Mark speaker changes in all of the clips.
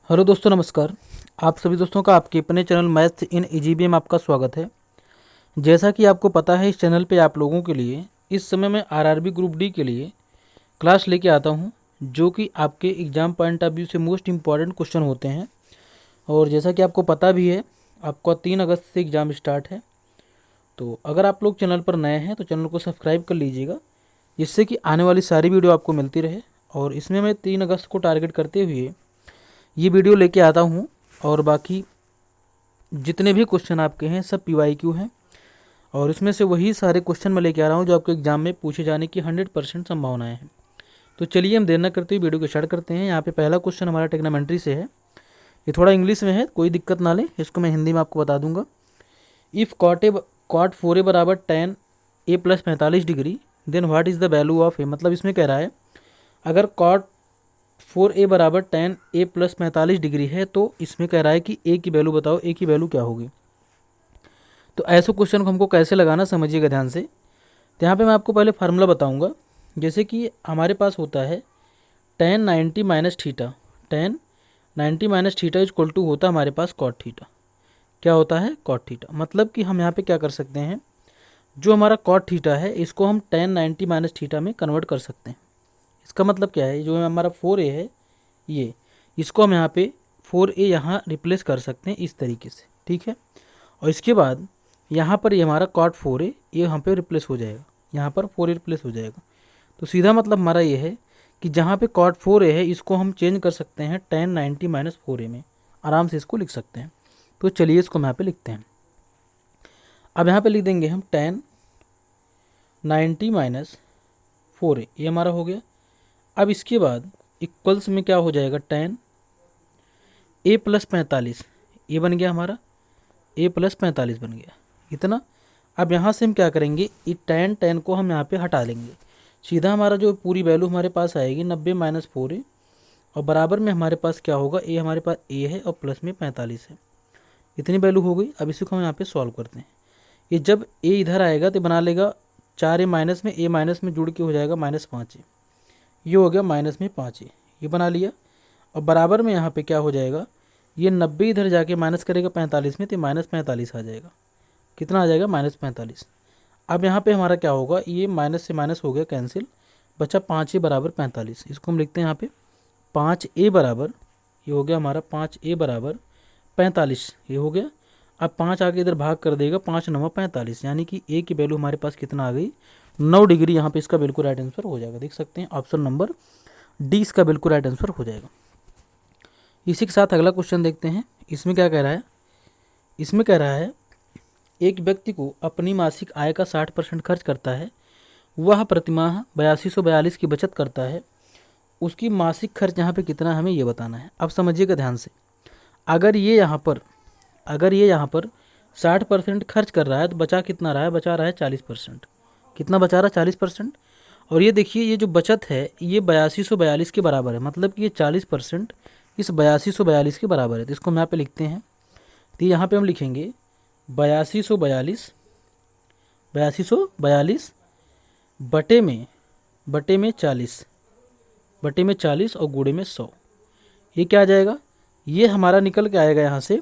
Speaker 1: Hello दोस्तों, नमस्कार। आप सभी दोस्तों का आपके अपने चैनल मैथ्स इन ईजीबी में आपका स्वागत है। जैसा कि आपको पता है, इस चैनल पे आप लोगों के लिए इस समय मैं आरआरबी ग्रुप डी के लिए क्लास लेके आता हूं, जो कि आपके एग्ज़ाम पॉइंट ऑफ व्यू से मोस्ट इम्पॉर्टेंट क्वेश्चन होते हैं। और जैसा कि आपको पता भी है, आपका 3 अगस्त से एग्ज़ाम स्टार्ट है। तो अगर आप लोग चैनल पर नए हैं तो चैनल को सब्सक्राइब कर लीजिएगा, जिससे कि आने वाली सारी वीडियो आपको मिलती रहे। और इसमें मैं 3 अगस्त को टारगेट करते हुए ये वीडियो लेके आता हूँ। और बाकी जितने भी क्वेश्चन आपके हैं सब पीवाईक्यू हैं, और इसमें से वही सारे क्वेश्चन मैं लेके आ रहा हूँ जो आपके एग्जाम में पूछे जाने की 100% संभावनाएं हैं। तो चलिए हम देर न करते हुए वीडियो को स्टार्ट करते हैं। यहाँ पे पहला क्वेश्चन हमारा ट्रिग्नोमेट्री से है। ये थोड़ा इंग्लिश में है, कोई दिक्कत ना ले, इसको मैं हिंदी में आपको बता दूंगा। इफ़ कॉट 4a बराबर 10a plus 45 degree, then what is the value of A. मतलब इसमें कह रहा है, अगर कॉट 4a बराबर 10a प्लस 45 डिग्री है, तो इसमें कह रहा है कि ए की वैल्यू बताओ, ए की वैल्यू क्या होगी। तो ऐसे क्वेश्चन को हमको कैसे लगाना, समझिएगा ध्यान से। तो यहाँ पे मैं आपको पहले फार्मूला बताऊंगा। जैसे कि हमारे पास होता है tan 90 minus theta. Tan 90 minus theta equal to होता है हमारे पास कॉट थीटा। क्या होता है? Cot theta. मतलब कि हम यहाँ पे क्या कर सकते हैं, जो हमारा कॉट थीटा है इसको हम टेन 90 माइनस थीटा में कन्वर्ट कर सकते हैं। इसका मतलब क्या है, जो हमारा 4a है ये, इसको हम यहाँ पे 4a यहाँ रिप्लेस कर सकते हैं इस तरीके से, ठीक है। और इसके बाद यहाँ पर ये हमारा कॉट 4a ये यहाँ पे रिप्लेस हो जाएगा, यहाँ पर 4a रिप्लेस हो जाएगा। तो सीधा मतलब हमारा ये है कि जहाँ पे कॉट 4a है इसको हम चेंज कर सकते हैं टेन 90 माइनस 4a में, आराम से इसको लिख सकते हैं। तो चलिए इसको हम यहाँ पे लिखते हैं। अब यहाँ पे लिख देंगे हम टेन 90 माइनस 4a, ये हमारा हो गया। अब इसके बाद इक्वल्स में क्या हो जाएगा, टेन ए प्लस 45, ये बन गया हमारा, ए प्लस 45 बन गया इतना। अब यहाँ से हम क्या करेंगे, ये टेन टेन को हम यहाँ पे हटा लेंगे। सीधा हमारा जो पूरी वैल्यू हमारे पास आएगी 90 माइनस 4a, और बराबर में हमारे पास क्या होगा, ए हमारे पास ए है और प्लस में 45 है, इतनी वैल्यू हो गई। अब इसी को हम यहाँ पे सॉल्व करते हैं। ये जब ए इधर आएगा तो बना लेगा 4a माइनस में, ए माइनस में जुड़ के हो जाएगा -5a, ये हो गया -5a, ये बना लिया। और बराबर में यहाँ पे क्या हो जाएगा, ये 90 इधर जाके माइनस करेगा 45 में, तो -45 आ जाएगा। कितना आ जाएगा? -45। अब यहाँ पे हमारा क्या होगा, ये माइनस से माइनस हो गया कैंसिल, बचा 5a बराबर 45। इसको हम लिखते हैं यहाँ पे 5a बराबर, ये हो गया हमारा 5a बराबर 45, ये हो गया। अब 5 आगे इधर भाग कर देगा, 5 9 45, यानी कि ए की वैल्यू हमारे पास कितना आ गई, 9 डिग्री। यहाँ पे इसका बिल्कुल राइट आंसर हो जाएगा। देख सकते हैं ऑप्शन नंबर डी इसका बिल्कुल राइट आंसर हो जाएगा। इसी के साथ अगला क्वेश्चन देखते हैं। इसमें क्या कह रहा है, इसमें कह रहा है एक व्यक्ति को अपनी मासिक आय का 60% खर्च करता है, वह प्रतिमाह 8242 की बचत करता है। उसकी मासिक खर्च यहाँ पे कितना, हमें ये बताना है। अब समझिएगा ध्यान से, अगर ये यहाँ पर 60% खर्च कर रहा है तो बचा कितना रहा है, बचा रहा है 40%। कितना बचा रहा है? 40%। और ये देखिए, ये जो बचत है ये 8242 के बराबर है, मतलब कि ये 40% इस 8242 के बराबर है। तो इसको हम यहाँ पे लिखते हैं। तो यहाँ पे हम लिखेंगे 8242 बटे में 40 और गुणे में 100। ये क्या आ जाएगा, ये हमारा निकल के आएगा यहाँ से,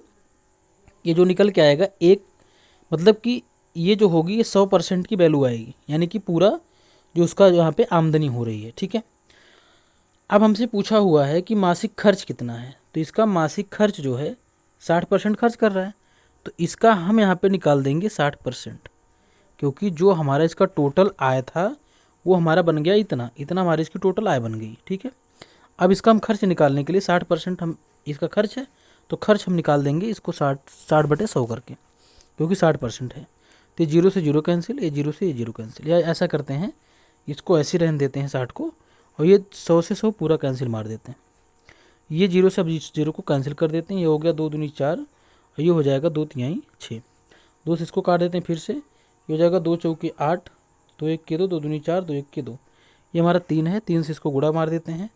Speaker 1: ये जो निकल के आएगा एक, मतलब कि ये जो होगी ये 100% की वैल्यू आएगी, यानी कि पूरा जो उसका यहाँ पे आमदनी हो रही है, ठीक है। अब हमसे पूछा हुआ है कि मासिक खर्च कितना है, तो इसका मासिक खर्च जो है 60% खर्च कर रहा है, तो इसका हम यहाँ पे निकाल देंगे 60%, क्योंकि जो हमारा इसका टोटल आय था वो हमारा बन गया इतना, इतना हमारी इसकी टोटल आय बन गई, ठीक है। अब इसका हम खर्च निकालने के लिए 60% हम, इसका खर्च है तो खर्च हम निकाल देंगे इसको 60 बटे 100 करके, क्योंकि 60% है। तो 0 से 0 कैंसिल, ये 0 से ये 0 कैंसिल, या ऐसा करते हैं इसको ऐसे रहने देते हैं 60 को, और ये 100 से 100 पूरा कैंसिल मार देते हैं। ये 0 से अब 0 को कैंसिल कर देते हैं, ये हो गया 2 दूनी 4, और ये हो जाएगा 2 तिहाई 6। 2 से इसको काट देते हैं फिर से, ये हो जाएगा 2 चौके 8, 2 1 के 2, 2 दूनी 4, 2 1 के 2, ये हमारा 3 है। 3 से इसको गुणा मार देते हैं,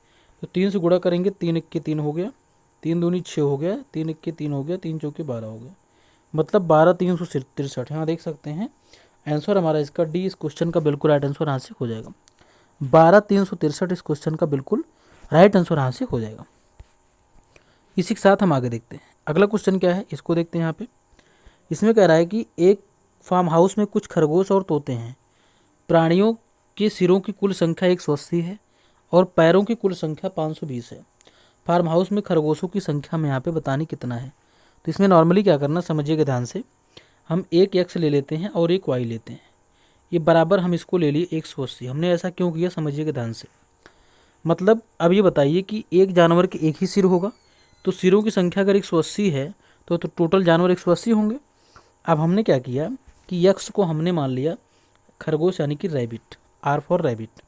Speaker 1: तो 3 से गुणा करेंगे, 3 1 के 3 हो गया, 3 दूनी 6 हो गया, 3 1 के 3 हो गया, 3 चौके 12 हो गया, मतलब 12 363। यहाँ देख सकते हैं आंसर हमारा इसका डी, इस क्वेश्चन का बिल्कुल राइट आंसर यहाँ से हो जाएगा। 12 363 इस क्वेश्चन का बिल्कुल राइट आंसर यहाँ से हो जाएगा। इसी के साथ हम आगे देखते हैं। अगला क्वेश्चन क्या है, इसको देखते हैं यहाँ पे। इसमें कह रहा है कि एक फार्म हाउस में कुछ खरगोश और तोते हैं। प्राणियों के सिरों की कुल संख्या 180 है और पैरों की कुल संख्या 520 है। फार्म हाउस में खरगोशों की संख्या में यहाँ पे बतानी कितना है। तो इसमें नॉर्मली क्या करना, समझिएगा ध्यान से। हम एक एक्स ले लेते हैं और एक वाई लेते हैं, ये बराबर हम इसको ले लिए 180। हमने ऐसा क्यों किया, समझिएगा ध्यान से। मतलब अब ये बताइए कि एक जानवर के एक ही सिर होगा, तो सिरों की संख्या अगर 180 है तो टोटल जानवर 180 होंगे। अब हमने क्या किया कि यक्स को हमने मान लिया खरगोश यानी कि रैबिट, आर फॉर रैबिट,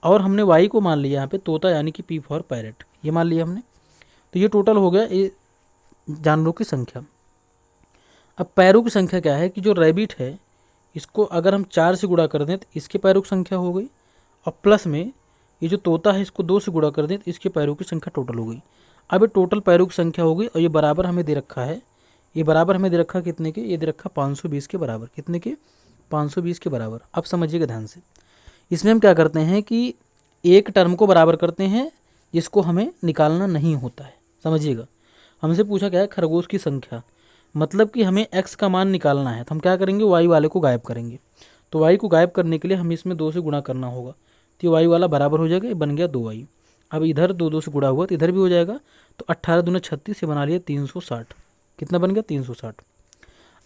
Speaker 1: और हमने वाई को मान लिया यहाँ पे तोता यानी कि पी फॉर पैरेट, ये मान लिया हमने। तो ये टोटल हो गया ये जानवरों की संख्या। अब पैरों की संख्या क्या है कि जो रैबिट है इसको अगर हम 4 से गुणा कर दें तो इसके पैरों की संख्या हो गई, और प्लस में ये जो तोता है इसको 2 से गुणा कर दें तो इसके पैरों की संख्या टोटल हो गई। अब ये टोटल पैरों की संख्या हो गई और ये बराबर हमें दे रखा है, ये बराबर हमें दे रखा कितने के, ये दे रखा 520 के बराबर। कितने के, 520 के बराबर। अब समझिएगा ध्यान से, इसमें हम क्या करते हैं कि एक टर्म को बराबर करते हैं जिसको हमें निकालना नहीं होता है। समझिएगा, हमसे पूछा क्या है खरगोश की संख्या, मतलब कि हमें x का मान निकालना है, तो हम क्या करेंगे, y वाले को गायब करेंगे। तो y को गायब करने के लिए हमें इसमें 2 से गुणा करना होगा, तो y वाला बराबर हो जाएगा, ये बन गया 2y। अब इधर 2 से गुणा हुआ तो इधर भी हो जाएगा, तो 18 दूना 36 से बना लिया 360। कितना बन गया, 360।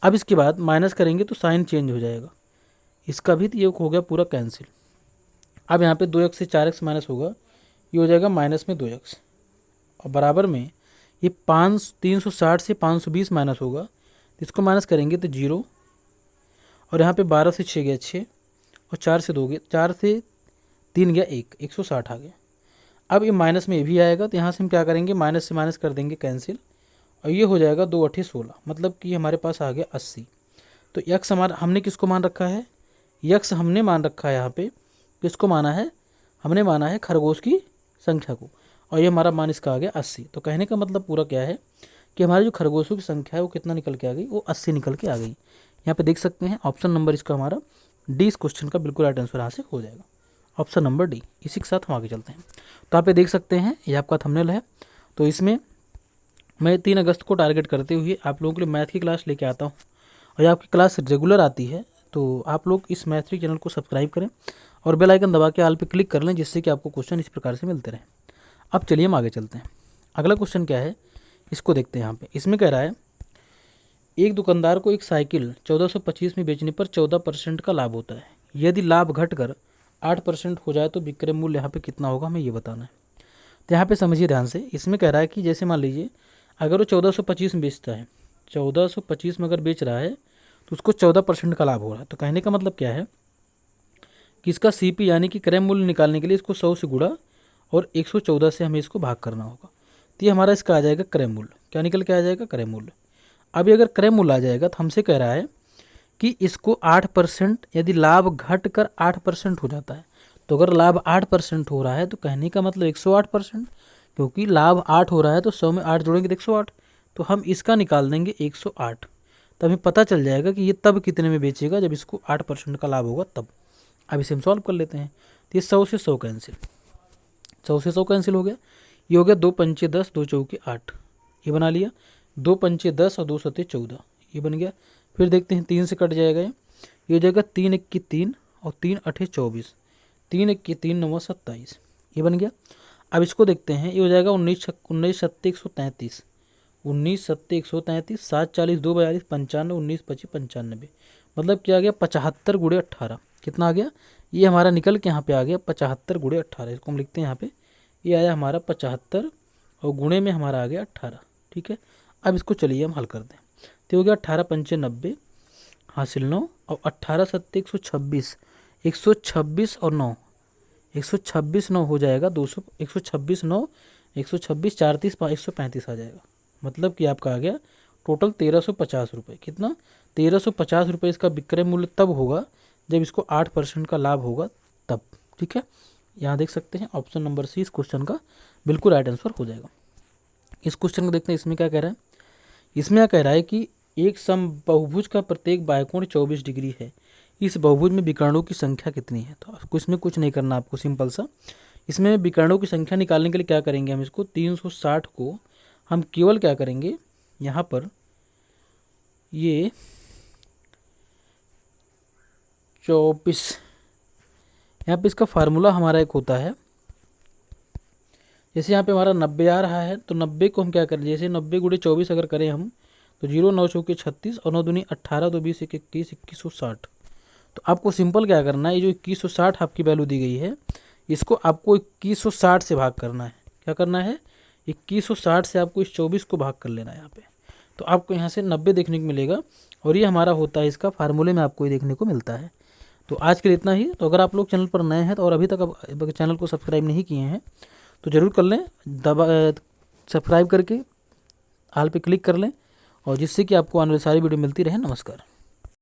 Speaker 1: अब इसके बाद माइनस करेंगे तो साइन चेंज हो जाएगा, इसका भी तो ये हो गया पूरा कैंसिल। अब यहाँ पे 2x से 4x माइनस होगा, ये हो जाएगा माइनस में 2x, और बराबर में ये 360 से 520 माइनस होगा, तो इसको माइनस करेंगे तो 0, और यहाँ पे 12 से 6 गया 6, और 4 से 2 गया, 4 से 3 गया 1, 160 आ गया। अब ये माइनस में ये भी आएगा, तो यहाँ से हम क्या करेंगे, माइनस से माइनस कर देंगे कैंसिल, और ये हो जाएगा 2 8 16, मतलब कि हमारे पास आ गया 80। तो यक्स हमारा हमने किसको मान रखा है, यक्स हमने मान रखा है यहाँ पे, किसको माना है, हमने माना है खरगोश की संख्या को, और ये हमारा मान इसका आ गया 80। तो कहने का मतलब पूरा क्या है कि हमारी जो खरगोशों की संख्या है वो कितना निकल के आ गई, वो 80 निकल के आ गई। यहाँ पे देख सकते हैं ऑप्शन नंबर इसका हमारा डी, इस क्वेश्चन का बिल्कुल राइट आंसर यहाँ से हो जाएगा, ऑप्शन नंबर डी। इसी के साथ हम आगे चलते हैं। तो आप ये देख सकते हैं ये आपका थंबनेल है। तो इसमें मैं 3 अगस्त को टारगेट करते हुए आप लोगों के लिए मैथ की क्लास लेके आता हूँ, और ये आपकी क्लास रेगुलर आती है। तो आप लोग इस मैथ्री चैनल को सब्सक्राइब करें और बेल आइकन दबा के ऑल पे क्लिक कर लें, जिससे कि आपको क्वेश्चन इस प्रकार से मिलते रहें। अब चलिए हम आगे चलते हैं। अगला क्वेश्चन क्या है, इसको देखते हैं। यहाँ पे इसमें कह रहा है एक दुकानदार को एक साइकिल 1425 में बेचने पर 14% का लाभ होता है। यदि लाभ घटकर 8% हो जाए तो विक्रय मूल्य यहाँ पे कितना होगा, हमें ये बताना है। तो यहाँ पे समझिए ध्यान से, इसमें कह रहा है कि जैसे मान लीजिए अगर वो 1425 में बेचता है, 1425 में अगर बेच रहा है तो उसको 14% का लाभ हो रहा है। तो कहने का मतलब क्या है कि इसका सीपी यानी कि क्रय मूल्य निकालने के लिए इसको 100 से गुणा और 114 से हमें इसको भाग करना होगा। तो ये हमारा इसका आ जाएगा क्रय मूल्य। क्या निकल के आ जाएगा, क्रय मूल्य। अभी अगर क्रय मूल्य आ जाएगा तो हमसे कह रहा है कि इसको 8%, यदि लाभ घट कर 8% हो जाता है, तो अगर लाभ 8% हो रहा है तो कहने का मतलब 108%, क्योंकि लाभ 8 हो रहा है तो 100 में 8 जोड़ेंगे तो 108, तो हम इसका निकाल देंगे 108। तो हमें पता चल जाएगा कि ये तब कितने में बेचेगा जब इसको 8% का लाभ होगा तब। अब इसे हम सॉल्व कर लेते हैं। तो ये 100 से 100 कैंसिल, 100 से 100 कैंसिल हो गया, ये हो गया 2 पंचे 10, 2 चौके 8, ये बना लिया। 2 पंचे 10 और 2 सत्ते 14, ये बन गया। फिर देखते हैं 3 से कट जाएगा, ये हो जाएगा 3 1 3 और 3 8 24, 3 1 3 9 27, ये बन गया। अब इसको देखते हैं, ये हो जाएगा 19 सत्ते 133, 19 सत्ते 133, 7 40 2 42 95, 19 25 95, मतलब क्या आ गया 75 गुणे 18। कितना आ गया, ये हमारा निकल के यहाँ पे आ गया 75 गुणे 18। इसको हम लिखते हैं यहाँ पे, ये आया हमारा 75 और गुणे में हमारा आ गया 18। ठीक है, अब इसको चलिए हम हल कर दें। तो हो गया 18 पंचे 90 हासिल 9, और 18 सत्ते 126, 126 और 9, 126 9 हो जाएगा 200, 126 9, 126 4 30 135 आ जाएगा। मतलब कि आपका आ गया टोटल 1350 रुपये। कितना, 1350 रुपये इसका विक्रय मूल्य तब होगा जब इसको 8% का लाभ होगा तब। ठीक है, यहाँ देख सकते हैं ऑप्शन नंबर सी इस क्वेश्चन का बिल्कुल राइट आंसर हो जाएगा। इस क्वेश्चन को देखते हैं, इसमें क्या कह रहा है। इसमें क्या कह रहा है कि एक समबाहुभुज का प्रत्येक बाह्यकोण 24 डिग्री है, इस बहुभुज में विकर्णों की संख्या कितनी है। तो आपको इसमें कुछ नहीं करना, आपको सिंपल सा इसमें विकर्णों की संख्या निकालने के लिए क्या करेंगे, हम इसको 360 को हम केवल क्या करेंगे, यहाँ पर ये 24, यहाँ पे इसका फार्मूला हमारा एक होता है। जैसे यहाँ पे हमारा 90 आ रहा है, तो 90 को हम क्या करें, जैसे 90 गुणे 24 अगर करें हम, तो 0 9 चौके 36 और 9 दूनी 18, तो 20 1 21 2160। तो आपको सिंपल क्या करना है, ये जो 2160 आपकी वैल्यू दी गई है, इसको आपको 2160 से भाग करना है। क्या करना है, 2160 से आपको इस 24 को भाग कर लेना है यहाँ पे। तो आपको यहाँ से 90 देखने को मिलेगा, और ये हमारा होता है, इसका फार्मूले में आपको ये देखने को मिलता है। तो आज के लिए इतना ही। तो अगर आप लोग चैनल पर नए हैं तो और अभी तक अब चैनल को सब्सक्राइब नहीं किए हैं तो ज़रूर कर लें, सब्सक्राइब करके ऑल पे क्लिक कर लें, और जिससे कि आपको आने वाली सारी वीडियो मिलती रहे। नमस्कार।